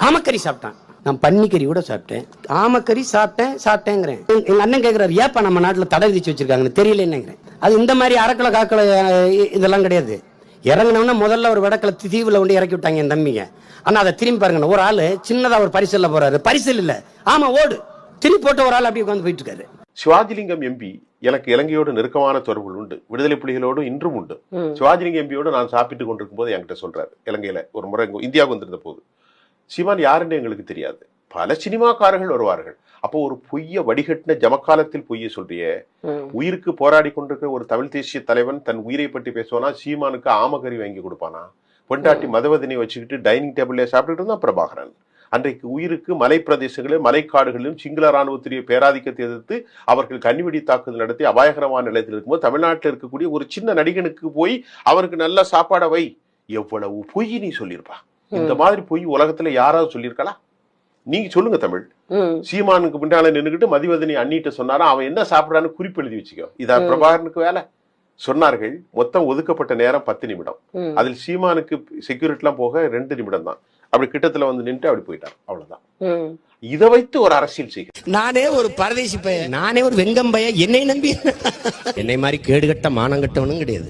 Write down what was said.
ஆமக்கறி சாப்பிட்டான், நான் பன்னிக்கறி கூட சாப்பிட்டேன், ஆமக்கறி சாப்பிட்டேங்கிறேன். எங்க அண்ணன் கேட்கிறாரு, ஏப்பா நம்ம நாட்டுல தடை விதிச்சு வச்சிருக்காங்கன்னு தெரியல என்னங்கிறேன். அது இந்த மாதிரி அரைக்கலை காக்கலை இதெல்லாம் கிடையாது. இறங்கினோம்னா முதல்ல ஒரு வடக்கலை தீவுல கொண்டு இறக்கி விட்டாங்க என் தம்பிங்க. ஆனா அதை திரும்பி பாருங்க, ஒரு ஆளு சின்னதா ஒரு பரிசல்ல போறாரு, பரிசல் இல்ல, ஆமா ஓடு, திருப்பி போட்ட ஒரு ஆள் அப்படி உட்காந்து போயிட்டு இருக்காரு. சிவாஜிலிங்கம் எம்பி எனக்கு இலங்கையோடு நெருக்கமான தொடர்புகள் உண்டு, விடுதலை புலிகளோடு இன்றும் உண்டு. சிவாஜிலிங்கம் எம்பியோடு நான் சாப்பிட்டு கொண்டிருக்கும் போது என்கிட்ட சொல்றாரு, இலங்கையில ஒரு முறை இந்தியாவுக்கு வந்திருந்த போது, சீமான் யாருன்னு எங்களுக்கு தெரியாது, பல சினிமாக்காரர்கள் வருவார்கள், அப்போ ஒரு பொய்ய வடிகட்டின ஜமக்காலத்தில் பொய்ய சொல்றிய, உயிருக்கு போராடி கொண்டிருக்கிற ஒரு தமிழ் தேசிய தலைவன் தன் உயிரை பற்றி பேசுவானா, சீமானுக்கு ஆமகறி வாங்கி கொடுப்பானா, பொண்டாட்டி மதவதனை வச்சுக்கிட்டு டைனிங் டேபிள்ல சாப்பிட்டுட்டு இருந்தான் பிரபாகரன். அன்றைக்கு உயிருக்கு மலை பிரதேசங்களிலும் மலைக்காடுகளிலும் சிங்கள ராணுவத்துடைய பேராதிக்கத்தை எதிர்த்து அவர்கள் கண்ணிவெடி தாக்குதல் நடத்தி அபாயகரமான நிலையத்தில் இருக்கும்போது தமிழ்நாட்டில் இருக்கக்கூடிய ஒரு சின்ன நடிகனுக்கு போய் அவனுக்கு நல்ல சாப்பாடை வை, எவ்வளவு பொய் நீ சொல்லியிருப்பா. இந்த மாதிரி பொய் உலகத்துல யாராவது சொல்லியிருக்கலாம்? நீங்க சொல்லுங்க தமிழ். சீமானுக்கு பின்னால நின்றுகிட்டு மதிவதனி அண்ணிட்ட சொன்னாரா, அவன் என்ன சாப்பிடறான்னு குறிப்பு எழுதி வச்சுக்கோ, இதா பிரபாகரனுக்கு வேலை. சொன்னார்கள், மொத்தம் ஒதுக்கப்பட்ட நேரம் 10 நிமிடம், அதில் சீமானுக்கு செக்யூரிட்டி எல்லாம் போக 2 நிமிடம் தான். அப்படி கிட்டத்துல வந்து நின்று அப்படி போயிட்டார், அவ்வளவுதான். இதை வைத்து ஒரு அரசியல் செய்ய, நானே ஒரு பரதேசி பையன், நானே ஒரு வெங்கம் பையன், என்னை நம்பி என்னை மாதிரி கேடுகட்ட மானங்கட்டவனும் கிடையாது.